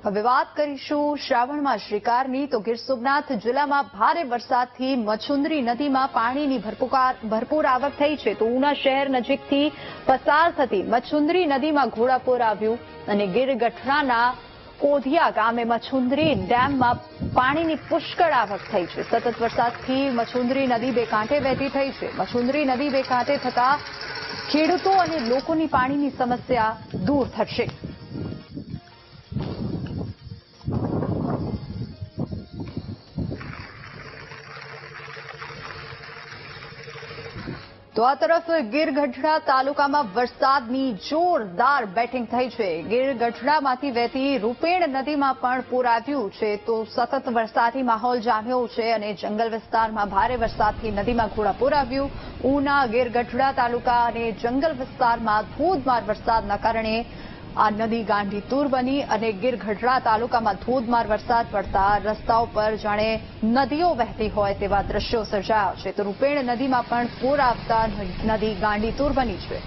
હવે વાત કરીશું શ્રાવણમાં શ્રીકારની તો ગીર સોમનાથ જિલ્લામાં ભારે વરસાદથી મછુંદરી નદીમાં પાણીની ભરપૂર આવક થઈ છે તો ઉના શહેર નજીકથી પસાર થતી મછુંદરી નદીમાં ઘોડાપૂર આવ્યું અને ગીર ગઢડાના કોધિયા ગામે મછુંદરી ડેમમાં પાણીની પુષ્કળ આવક થઈ છે। સતત વરસાદથી મછુંદરી નદી બે કાંઠે વહેતી થઈ છે। મછુંદરી નદી બે કાંઠે થતા ખેડૂતો અને લોકોની પાણીની સમસ્યા દૂર થશે। તો આ તરફ ગીર ગઢડા તાલુકામાં વરસાદની જોરદાર બેટિંગ થઈ છે। ગીર ગઢડામાંથી વહેતી રૂપેણ નદીમાં પણ પૂર આવ્યું છે તો સતત વરસાદી માહોલ જામ્યો છે અને જંગલ વિસ્તારમાં ભારે વરસાદથી નદીમાં ઘોડાપૂર આવ્યું। ઉના ગીર ગઢડા તાલુકા અને જંગલ વિસ્તારમાં ધોધમાર વરસાદના કારણે આ નદી ગાંડીતુર બની અને ગીર ગઢડા તાલુકામાં ધોધમાર વરસાદ પડતા રસ્તાઓ પર જાણે નદીઓ વહેતી હોય તેવા દ્રશ્યો સર્જાયા છે તો રૂપેણ નદીમાં પણ પૂર આવતા નદી ગાંડીતુર બની છે।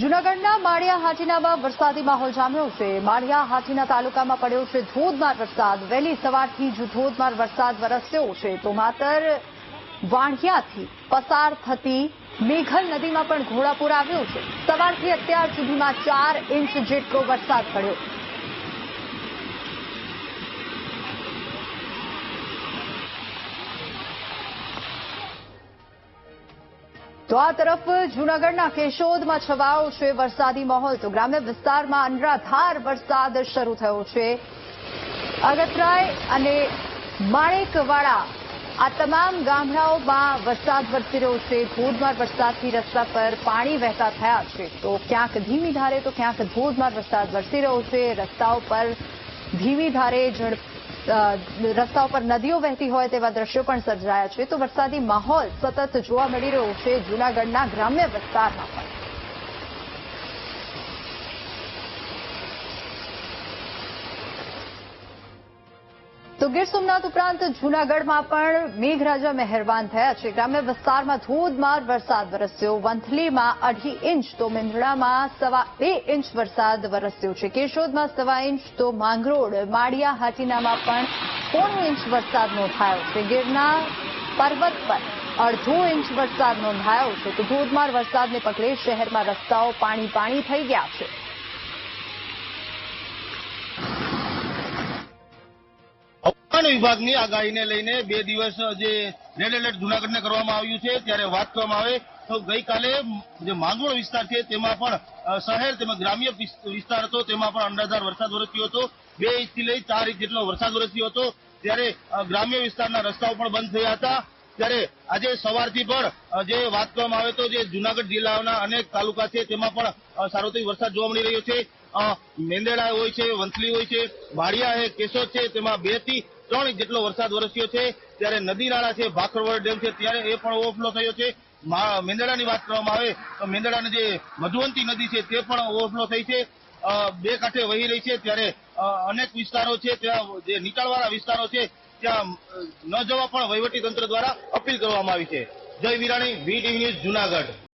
જૂનાગઢના માળિયા હાટીનામાં વરસાદી માહોલ જામ્યો છે। માળિયા હાટીના તાલુકામાં પડ્યો છે ધોધમાર વરસાદ। વહેલી સવારથી જ ધોધમાર વરસાદ વરસ્યો છે તો માતર વાણિયાથી પસાર થતી મેઘલ નદીમાં પણ ઘોડાપૂર આવ્યું છે। સવારથી અત્યાર સુધીમાં 4 ઇંચ જેટલો વરસાદ પડ્યો। તો આ તરફ જૂનાગઢના કેશોદમાં છવાયો છે વરસાદી માહોલ તો ગ્રામ્ય વિસ્તારમાં અનરાધાર વરસાદ શરૂ થયો છે। અગતરાય અને માણેકવાડા આ તમામ ગામડાઓમાં વરસાદ વરસી રહ્યો છે। ધોધમાર વરસાદથી રસ્તા પર પાણી વહેતા થયા છે તો ક્યાંક ધીમી ધારે તો ક્યાંક ધોધમાર વરસાદ વરસી રહ્યો છે। રસ્તાઓ પર ધીમી ધારે રસ્તાઓ પર નદીઓ વહેતી હોય તેવા દ્રશ્યો પણ સર્જાયા છે તો વરસાદી માહોલ સતત જોવા મળી રહ્યો છે જૂનાગઢના ગ્રામ્ય વિસ્તારમાં પણ। તો ગીર સોમનાથ ઉપરાંત જૂનાગઢમાં પણ મેઘરાજા મહેરબાન થયા છે। ગ્રામ્ય વિસ્તારમાં ધોધમાર વરસાદ વરસ્યો। વંથલીમાં 2.5 ઇંચ તો મેંદરડામાં 2.25 ઇંચ વરસાદ વરસ્યો છે। કેશોદમાં 1.25 ઇંચ તો માંગરોળ માળિયા હાટીનામાં પણ 1.25 ઇંચ વરસાદ નોંધાયો છે। ગીરના પર્વત પર 1.5 ઇંચ વરસાદ નોંધાયો છે તો ધોધમાર વરસાદને પગલે શહેરમાં રસ્તાઓ પાણી થઈ ગયા છે। હવામાન વિભાગની આગાહીને લઈને 2 દિવસ જે રેડ એલર્ટ જૂનાગઢને કરવામાં આવ્યું છે ત્યારે વાત કરવામાં આવે તો ગઈકાલે જે માંગરોળ વિસ્તાર છે તેમાં પણ શહેર તેમજ ગ્રામ્ય વિસ્તાર હતો તેમાં પણ અનરાધાર વરસાદ વરસ્યો હતો। 2 ઇંચથી લઈ 4 ઇંચ જેટલો વરસાદ વરસ્યો હતો ત્યારે ગ્રામ્ય વિસ્તારના રસ્તાઓ પણ બંધ થયા હતા। ત્યારે આજે સવારથી પણ જે વાત કરવામાં આવે તો જે જૂનાગઢ જિલ્લાના અનેક તાલુકા છે તેમાં પણ સાર્વત્રિક વરસાદ જોવા મળી રહ્યો છે। મેંદરડા હોય છે, વંથલી હોય છે, માળિયા છે, કેશોદ છે તેમાં 2 થી 3 ઇંચ જેટલો વરસાદ વરસ્યો છે। ત્યારે નદી નાળા છે, ભાખરવડ ડેમ છે ત્યારે એ પણ ઓવરફ્લો થયો છે। મેંદરડાની વાત કરવામાં આવે તો મેંદરડાની જે મધુવંતી નદી છે તે પણ ઓવરફ્લો થઈ છે। 2 કાંઠે વહી રહી છે ત્યારે અનેક વિસ્તારો છે ત્યાં જે નીચાણવાળા વિસ્તારો છે ત્યાં ન જવા પણ વહીવટી તંત્ર દ્વારા અપીલ કરવામાં આવી છે। જય વિરાણી, VTV ન્યૂઝ જૂનાગઢ।